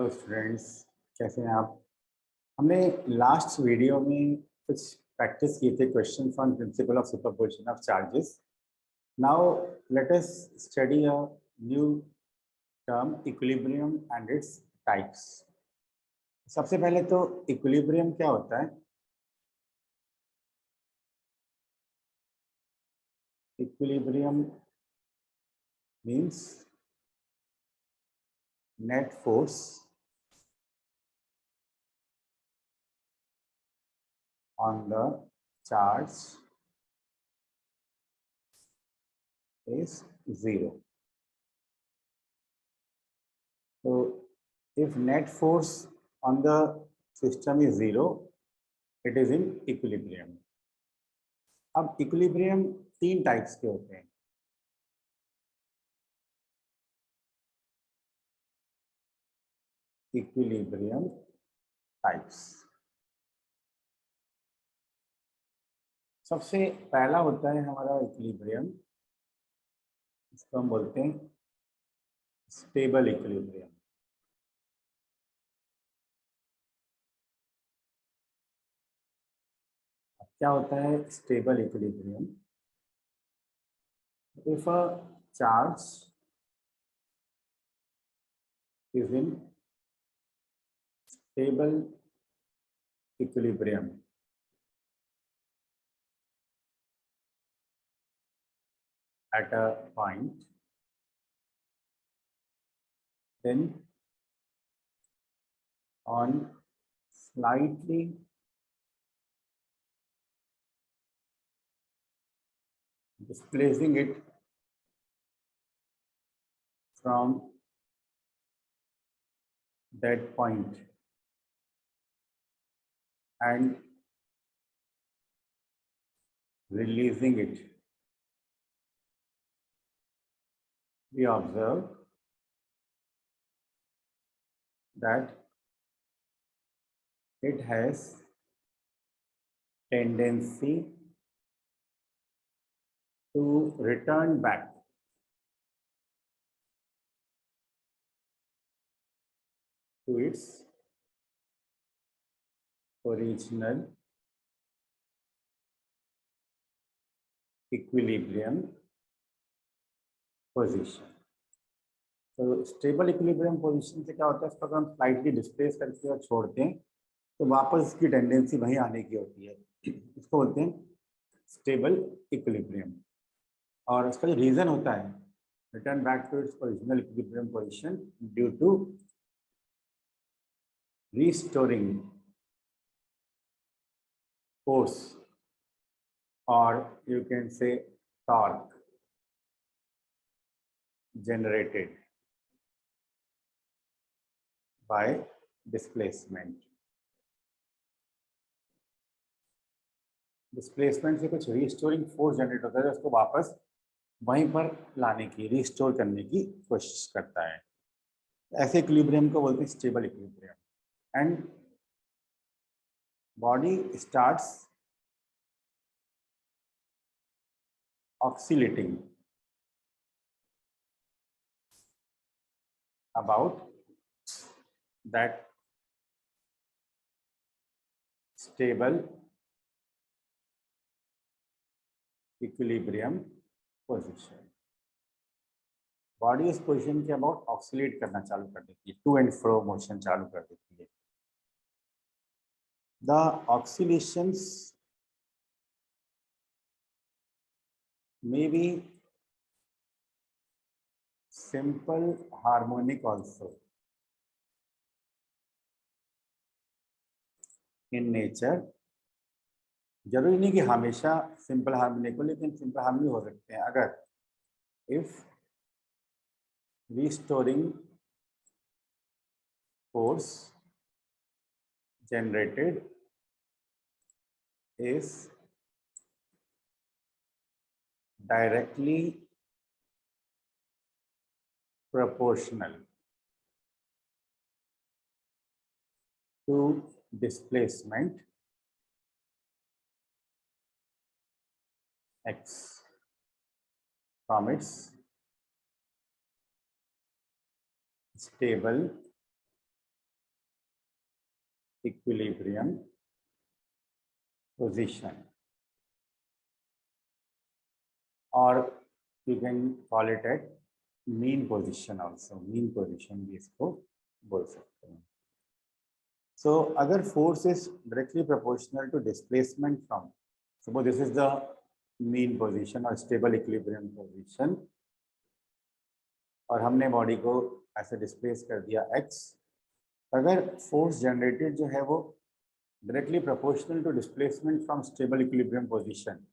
Hello students, कैसे हैं आप। हमने लास्ट वीडियो में कुछ प्रैक्टिस किए थे question on principle of superposition of charges. Now let us study a new term equilibrium and its types. सबसे पहले तो इक्विलिब्रियम क्या होता है। Equilibrium means net force on the charge is zero. So if net force on the system is zero, it is in equilibrium. अब equilibrium तीन types के होते हैं। इक्विलिब्रियम टाइप्स, सबसे पहला होता है हमारा इक्विलिब्रियम, इसको हम बोलते हैं स्टेबल इक्विलिब्रियम। क्या होता है stable equilibrium? If a charge is in stable equilibrium at a point, then on slightly displacing it from that point and releasing it, we observe that it has tendency to return back to its original equilibrium position. तो stable equilibrium position से क्या होता है, इसको अगर हम slightly displace करके और छोड़ते हैं तो वापस इसकी टेंडेंसी वहीं आने की होती है। इसको बोलते हैं स्टेबल इक्विलिब्रियम। और इसका जो रीजन होता है return back to its original equilibrium position due to restoring force, or you can say torque, generated by displacement. Displacement से कुछ रिस्टोरिंग फोर्स जनरेट होता है, उसको वापस वहीं पर लाने की, रिस्टोर करने की कोशिश करता है। ऐसे इक्विलिब्रियम को बोलते हैं stable equilibrium. And body starts oscillating about that stable equilibrium position. Body इस पोजिशन के अबाउट ऑक्सीलेट करना चालू कर देती है, टू एंड फ्रो मोशन चालू कर देती है। The oscillations may be simple harmonic also in nature। जरूरी नहीं कि हमेशा सिंपल हार्मोनिक हो, लेकिन सिंपल हार्मोनिक हो सकते हैं अगर if restoring force generated is directly proportional to displacement x from its stable equilibrium position, or you can call it at mean position also. mean position भी इसको बोल सकते हैं. So अगर force is directly proportional to displacement from, suppose this is the mean position or stable equilibrium position, और हमने body को ऐसे डिस्प्लेस कर दिया x, अगर फोर्स जनरेटेड जो है वो directly proportional to displacement from stable equilibrium position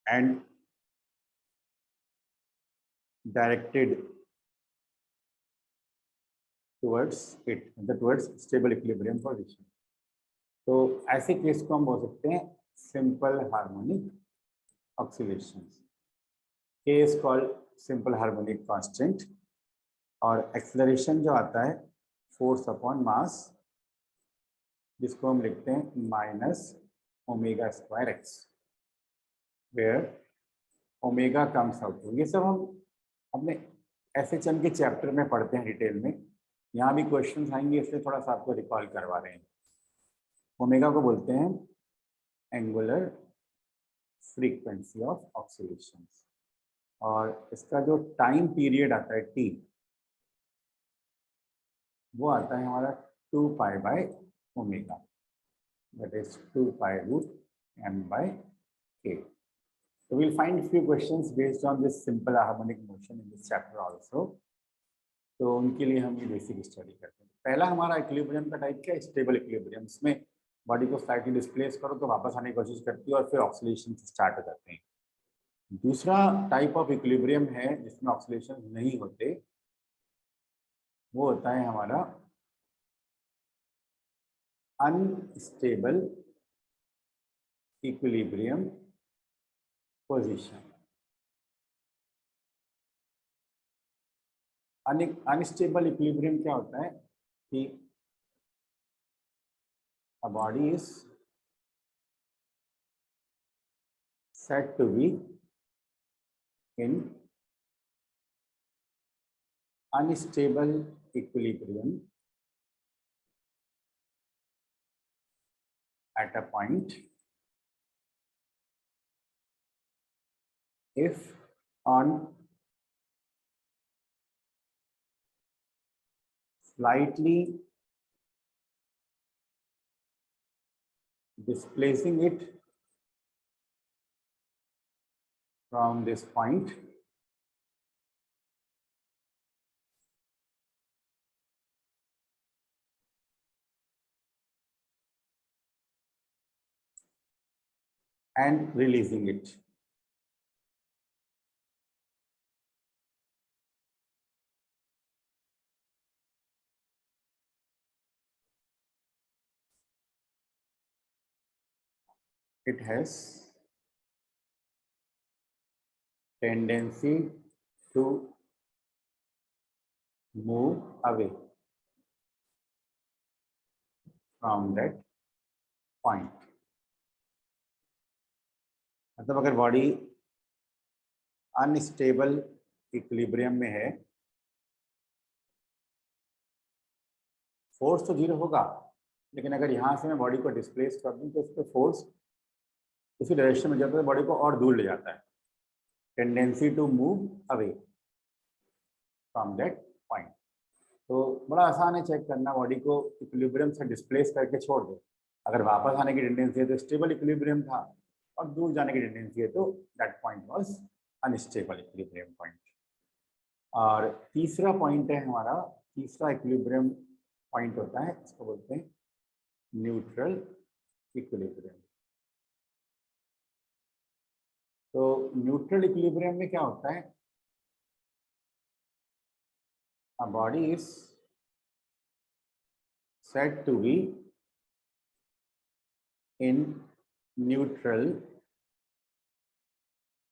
and directed towards it, towards stable equilibrium position, तो ऐसे केस को हम बोल सकते हैं simple harmonic oscillations. K is called simple harmonic constant, और एक्सेलरेशन जो आता है फोर्स अपॉन मास, जिसको हम लिखते हैं minus omega square x, where omega comes out. ये सब हम अपने एसएचएम के चैप्टर में पढ़ते हैं डिटेल में. यहाँ भी क्वेश्चंस आएंगे, इसलिए थोड़ा सा आपको रिकॉल करवा रहे हैं. ओमेगा को बोलते हैं एंगुलर फ्रीक्वेंसी ऑफ ऑक्सीलेशंस, और इसका जो टाइम पीरियड आता है टी, वो आता है हमारा 2 pi by omega, that is 2 pi root m by k. So we'll find few questions based on this simple harmonic motion in this chapter also. तो उनके लिए हम ये बेसिक स्टडी करते हैं. पहला हमारा इक्विलिब्रियम का टाइप क्या है? Stable equilibrium. इसमें बॉडी को स्लाइटली डिस्प्लेस करो तो वापस आने की कोशिश करती है और फिर ऑक्सीलेशन स्टार्ट हो जाते हैं. दूसरा टाइप ऑफ इक्विलिब्रियम है जिसमें ऑक्सीलेशन नहीं होते, वो होता है हमारा unstable equilibrium position. Unstable equilibrium क्या होता है कि a body is said to be in unstable equilibrium at a point if on slightly displacing it from this point, and releasing it. It has tendency to move away from that point. मतलब अगर body unstable equilibrium में है, force तो zero होगा, लेकिन अगर यहाँ से मैं बॉडी को डिस्प्लेस कर दूं तो उस पर फोर्स उसी डायरेक्शन में जाता है, बॉडी को और दूर ले जाता है. Tendency to move away from that point. तो बड़ा आसान है चेक करना, बॉडी को इक्विलिब्रियम से डिस्प्लेस करके छोड़ दो, अगर वापस आने की टेंडेंसी है तो स्टेबल इक्विलिब्रियम था, और दूर जाने की टेंडेंसी है तो that point was unstable equilibrium point. और तीसरा पॉइंट है हमारा, तीसरा इक्विलिब्रियम पॉइंट होता है, इसको बोलते हैं न्यूट्रल इक्विलिब्रियम. तो न्यूट्रल इक्विलिब्रियम में क्या होता है? A body is said to be in neutral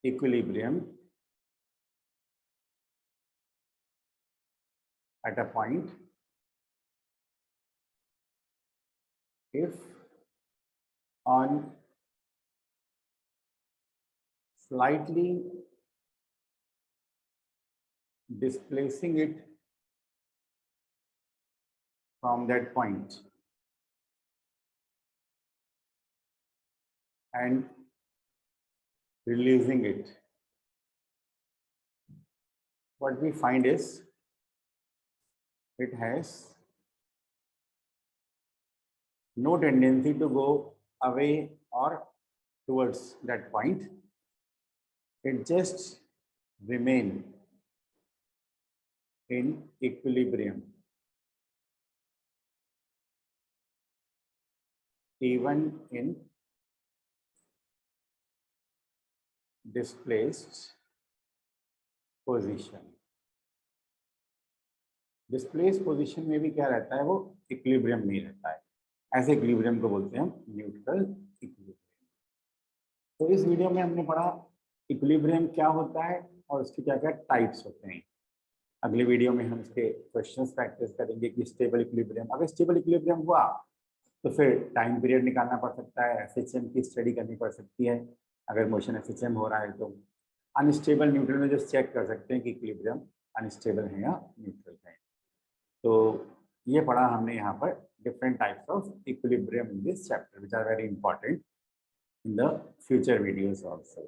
equilibrium at a point if on slightly displacing it from that point, and releasing it, what we find is it has no tendency to go away or towards that point. It just remain in equilibrium even in displaced position. Displace position में भी क्या रहता है, वो equilibrium नहीं रहता है. ऐसे इक्विलिब्रियम को बोलते हैं हम न्यूट्रल इक्विलिब्रियम. तो इस वीडियो में हमने पढ़ा इक्विलिब्रियम क्या होता है और उसके क्या क्या टाइप्स होते हैं. अगले वीडियो में हम इसके क्वेश्चंस प्रैक्टिस करेंगे कि स्टेबल इक्विलिब्रियम, अगर स्टेबल इक्विलिब्रियम हुआ तो फिर टाइम पीरियड निकालना पड़ सकता है, एफएचएम की स्टडी करनी पड़ सकती है अगर मोशन एफएचएम हो रहा है. तो अनस्टेबल न्यूट्रल में जस्ट चेक कर सकते हैं कि इक्विलिब्रियम अनस्टेबल है या न्यूट्रल है. तो ये पढ़ा हमने यहाँ पर different types of equilibrium in this chapter which are very important in the future videos also.